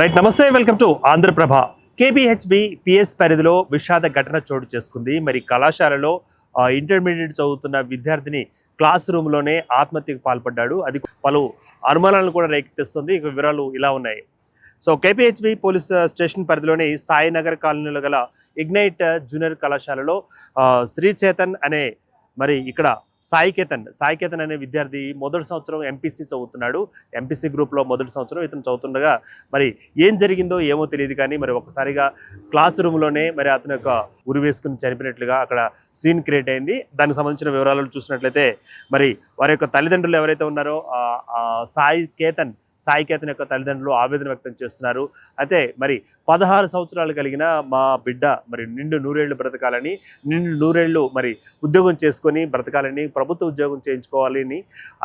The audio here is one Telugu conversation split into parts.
రైట్, నమస్తే, welcome to Andhra Prabha. KPHB PS పరిధిలో విషాద ఘటన చోటు చేసుకుంది. మరి కళాశాలలో ఇంటర్మీడియట్ చదువుతున్న విద్యార్థిని క్లాస్ రూమ్లోనే ఆత్మహత్యకు పాల్పడ్డాడు. అది పలు అనుమానాలను కూడా రేకెత్తిస్తుంది. ఇక వివరాలు ఇలా ఉన్నాయి. సో కేపీహెచ్బి పోలీస్ స్టేషన్ పరిధిలోని సాయినగర్ కాలనీలో గల ఇగ్నైట్ జూనియర్ కళాశాలలో శ్రీ చేతన్ అనే మరి ఇక్కడ సాయికేతన్ అనే విద్యార్థి మొదటి సంవత్సరం ఎంపీసీ చదువుతున్నాడు. ఎంపీసీ గ్రూప్లో మొదటి సంవత్సరం ఇతను చదువుతుండగా మరి ఏం జరిగిందో ఏమో తెలియదు, కానీ మరి ఒకసారిగా క్లాస్ రూమ్లోనే మరి అతను యొక్క ఉరి వేసుకుని చనిపోయినట్లుగా అక్కడ సీన్ క్రియేట్ అయింది. దానికి సంబంధించిన వివరాలు చూసినట్లయితే మరి వారి యొక్క తల్లిదండ్రులు ఎవరైతే ఉన్నారో సాయికేతన్ యొక్క తల్లిదండ్రులు ఆవేదన వ్యక్తం చేస్తున్నారు. అయితే మరి 16 సంవత్సరాలు కలిగిన మా బిడ్డ మరి నిండు నూరేళ్లు బ్రతకాలని, నిండు నూరేళ్లు మరి ఉద్యోగం చేసుకొని బ్రతకాలని, ప్రభుత్వ ఉద్యోగం చేయించుకోవాలని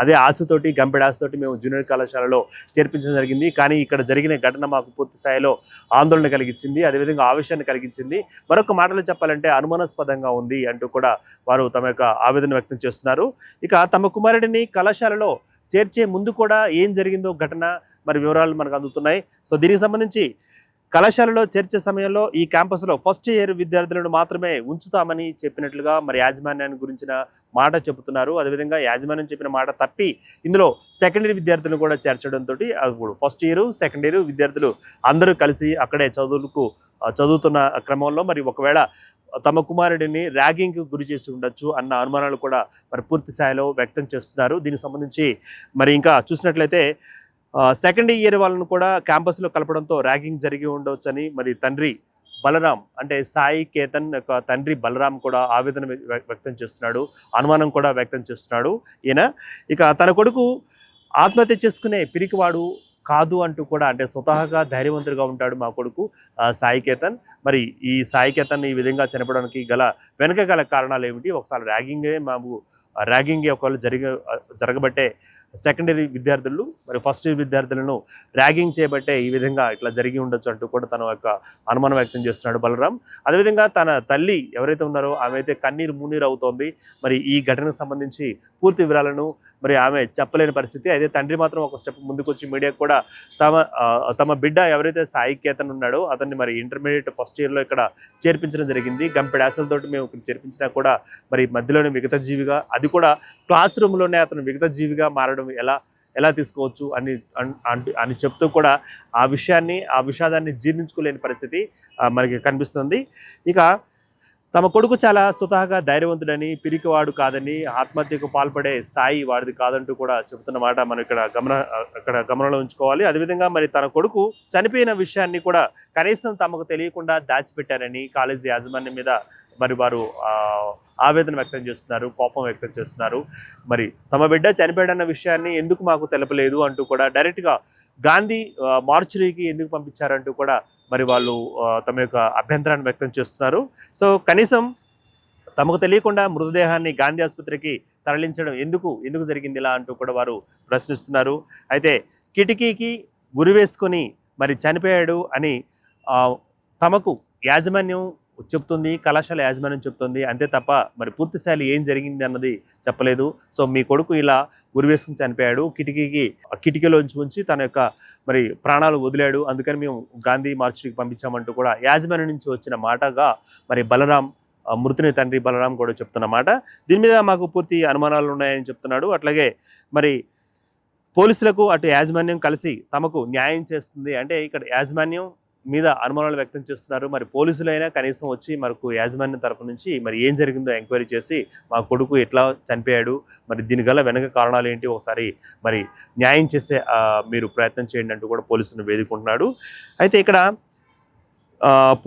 అదే ఆశతోటి, గంపెడ ఆశతోటి మేము జూనియర్ కళాశాలలో చేర్పించడం జరిగింది. కానీ ఇక్కడ జరిగిన ఘటన మాకు పూర్తి స్థాయిలో ఆందోళన కలిగించింది, అదేవిధంగా ఆవేశాన్ని కలిగించింది. మరొక మాటలు చెప్పాలంటే అనుమానాస్పదంగా ఉంది అంటూ కూడా వారు తమ యొక్క ఆవేదన వ్యక్తం చేస్తున్నారు. ఇక తమ కుమారుడిని కళాశాలలో చేర్చే ముందు కూడా ఏం జరిగిందో ఘటన మరి వివరాలు మనకు అందుతున్నాయి. సో దీనికి సంబంధించి కళాశాలలో చేర్చే సమయంలో ఈ క్యాంపస్లో ఫస్ట్ ఇయర్ విద్యార్థులను మాత్రమే ఉంచుతామని చెప్పినట్లుగా మరి యాజమాన్యాన్ని గురించిన మాట చెబుతున్నారు. అదేవిధంగా యాజమాన్యం చెప్పిన మాట తప్పి ఇందులో సెకండ్ ఇయర్ విద్యార్థులను కూడా చేర్చడంతో ఫస్ట్ ఇయర్, సెకండ్ ఇయర్ విద్యార్థులు అందరూ కలిసి అక్కడే చదువుతున్న క్రమంలో మరి ఒకవేళ తమ కుమారుడిని ర్యాగింగ్కి గురి చేసి ఉండొచ్చు అన్న అనుమానాలు కూడా మరి పూర్తి స్థాయిలో వ్యక్తం చేస్తున్నారు. దీనికి సంబంధించి మరి ఇంకా చూసినట్లయితే సెకండ్ ఇయర్ వాళ్ళను కూడా క్యాంపస్లో కలపడంతో ర్యాగింగ్ జరిగి ఉండవచ్చని మరి తండ్రి బలరాం, అంటే సాయికేతన్ యొక్క తండ్రి బలరాం కూడా ఆవేదన వ్యక్తం చేస్తున్నాడు, అనుమానం కూడా వ్యక్తం చేస్తున్నాడు. ఈయన ఇక తన కొడుకు ఆత్మహత్య చేసుకునే పిరికివాడు కాదు అంటూ కూడా, అంటే స్వతహాగా ధైర్యవంతుడిగా ఉంటాడు మా కొడుకు సాయికేతన్. మరి ఈ సాయికేతన్ ఈ విధంగా చనిపోవడానికి వెనక గల కారణాలు ఏమిటి? ఒకసారి ర్యాగింగ్ ఒకవేళ జరగబట్టే సెకండ్ ఇయర్ విద్యార్థులు మరి ఫస్ట్ ఇయర్ విద్యార్థులను ర్యాగింగ్ చేయబట్టే ఈ విధంగా ఇట్లా జరిగి ఉండొచ్చు అంటూ కూడా తన యొక్క అనుమానం వ్యక్తం చేస్తున్నాడు బలరాం. అదేవిధంగా తన తల్లి ఎవరైతే ఉన్నారో ఆమె అయితే కన్నీరు మున్నీరు అవుతోంది. మరి ఈ ఘటనకు సంబంధించి పూర్తి వివరాలను మరి ఆమె చెప్పలేని పరిస్థితి. అయితే తండ్రి మాత్రం ఒక స్టెప్ ముందుకు వచ్చి మీడియాకు కూడా తమ బిడ్డ ఎవరైతే సాయికేతన్ ఉన్నాడో అతన్ని మరి ఇంటర్మీడియట్ ఫస్ట్ ఇయర్లో ఇక్కడ చేర్పించడం జరిగింది. గంపెడాసలతోటి మేము ఇక్కడ చేర్పించినా కూడా మరి మధ్యలోనే మిగతా జీవిగా, అది కూడా క్లాస్ రూమ్లోనే అతను మిగతా జీవిగా మారడం ఎలా తీసుకోవచ్చు అని చెప్తూ కూడా ఆ విషాదాన్ని జీర్ణించుకోలేని పరిస్థితి మనకి కనిపిస్తుంది. ఇక తమ కొడుకు చాలా స్వతహాగా ధైర్యవంతుడని, పిరికివాడు కాదని, ఆత్మహత్యకు పాల్పడే స్థాయి వాడిది కాదంటూ కూడా చెబుతున్న మాట మనం ఇక్కడ గమనంలో ఉంచుకోవాలి. అదేవిధంగా మరి తన కొడుకు చనిపోయిన విషయాన్ని కూడా కనీసం తమకు తెలియకుండా దాచిపెట్టారని కాలేజీ యాజమాన్యం మీద మరి వారు ఆవేదన వ్యక్తం చేస్తున్నారు, కోపం వ్యక్తం చేస్తున్నారు. మరి తమ బిడ్డ చనిపోయాడన్న విషయాన్ని ఎందుకు మాకు తెలపలేదు అంటూ కూడా డైరెక్ట్గా గాంధీ మార్చురీకి ఎందుకు పంపించారంటూ కూడా మరి వాళ్ళు తమ యొక్క అభ్యంతరాన్ని వ్యక్తం చేస్తున్నారు. సో కనీసం తమకు తెలియకుండా మృతదేహాన్ని గాంధీ ఆసుపత్రికి తరలించడం ఎందుకు జరిగింది ఇలా అంటూ కూడా వారు ప్రశ్నిస్తున్నారు. అయితే కిటికీకి గురి వేసుకొని మరి చనిపోయాడు అని తమకు యాజమాన్యం చెప్తుంది, కళాశాల యాజమాన్యం చెప్తుంది, అంతే తప్ప మరి పూర్తి స్థాయిలో ఏం జరిగింది అన్నది చెప్పలేదు. సో మీ కొడుకు ఇలా ఉరివేసుకుని చనిపోయాడు, కిటికీలోంచి ఉంచి తన యొక్క మరి ప్రాణాలు వదిలాడు, అందుకని మేము గాంధీ మార్చుకి పంపించామంటూ కూడా యాజమాన్యం నుంచి వచ్చిన మాటగా మరి మృతుని తండ్రి బలరాం కూడా చెప్తున్నమాట. దీని మీద మాకు పూర్తి అనుమానాలు ఉన్నాయని చెప్తున్నాడు. అట్లాగే మరి పోలీసులకు అటు యాజమాన్యం కలిసి తమకు న్యాయం చేస్తుంది, అంటే ఇక్కడ యాజమాన్యం మీద అనుమానాలు వ్యక్తం చేస్తున్నారు. మరి పోలీసులైనా కనీసం వచ్చి మనకు యాజమాన్యం తరపు నుంచి మరి ఏం జరిగిందో ఎంక్వైరీ చేసి మా కొడుకు ఎట్లా చనిపోయాడు, మరి దీనిగల వెనక కారణాలు ఏంటి ఒకసారి మరి న్యాయం చేసే మీరు ప్రయత్నం చేయండి అంటూ కూడా పోలీసులను వేడుకుంటున్నాడు. అయితే ఇక్కడ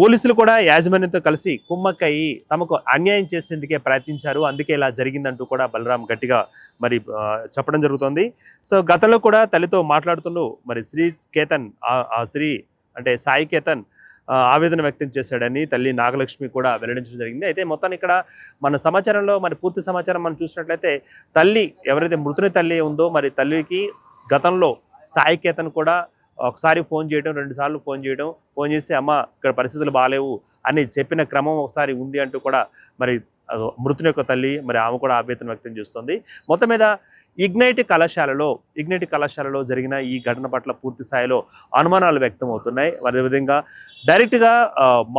పోలీసులు కూడా యాజమాన్యంతో కలిసి కుమ్మక్కయి తమకు అన్యాయం చేసేందుకే ప్రయత్నించారు, అందుకే ఇలా జరిగిందంటూ కూడా బలరాం గట్టిగా మరి చెప్పడం జరుగుతుంది. సో గతంలో కూడా తల్లితో మాట్లాడుతూ మరి అంటే సాయికేతన్ ఆవేదన వ్యక్తం చేశాడని తల్లి నాగలక్ష్మి కూడా వెల్లడించడం జరిగింది. అయితే మొత్తాన్ని ఇక్కడ మన సమాచారంలో మరి పూర్తి సమాచారం మనం చూసినట్లయితే ఎవరైతే మృతుని తల్లి ఉందో మరి తల్లికి గతంలో సాయికేతన్ కూడా ఒకసారి ఫోన్ చేయడం, 2 సార్లు ఫోన్ చేసి అమ్మ ఇక్కడ పరిస్థితులు బాలేవు అని చెప్పిన క్రమం ఒకసారి ఉంది అంటూ కూడా మరి మృతుని యొక్క తల్లి మరి ఆమె కూడా ఆవేదన వ్యక్తం చేస్తుంది. మొత్తం మీద ఇగ్నైట్ కళాశాలలో జరిగిన ఈ ఘటన పట్ల పూర్తి స్థాయిలో అనుమానాలు వ్యక్తం అవుతున్నాయి. అదేవిధంగా డైరెక్ట్గా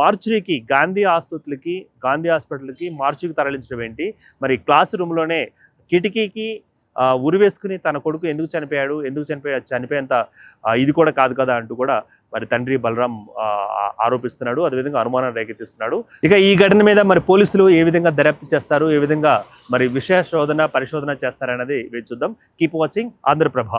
మార్చురీకి గాంధీ హాస్పిటల్కి మార్చురీకి తరలించడం ఏంటి, మరి క్లాస్ రూమ్లోనే కిటికీకి ఉరివేసుకుని తన కొడుకు ఎందుకు చనిపోయేంత ఇది కూడా కాదు కదా అంటూ కూడా మరి తండ్రి బలరాం ఆరోపిస్తున్నాడు. అదేవిధంగా అనుమానాలు రేకెత్తిస్తున్నాడు. ఇక ఈ ఘటన మీద మరి పోలీసులు ఏ విధంగా దర్యాప్తు చేస్తారు, ఏ విధంగా మరి పరిశోధన చేస్తారనేది వేచి చూద్దాం. Keep watching Andhraprabha.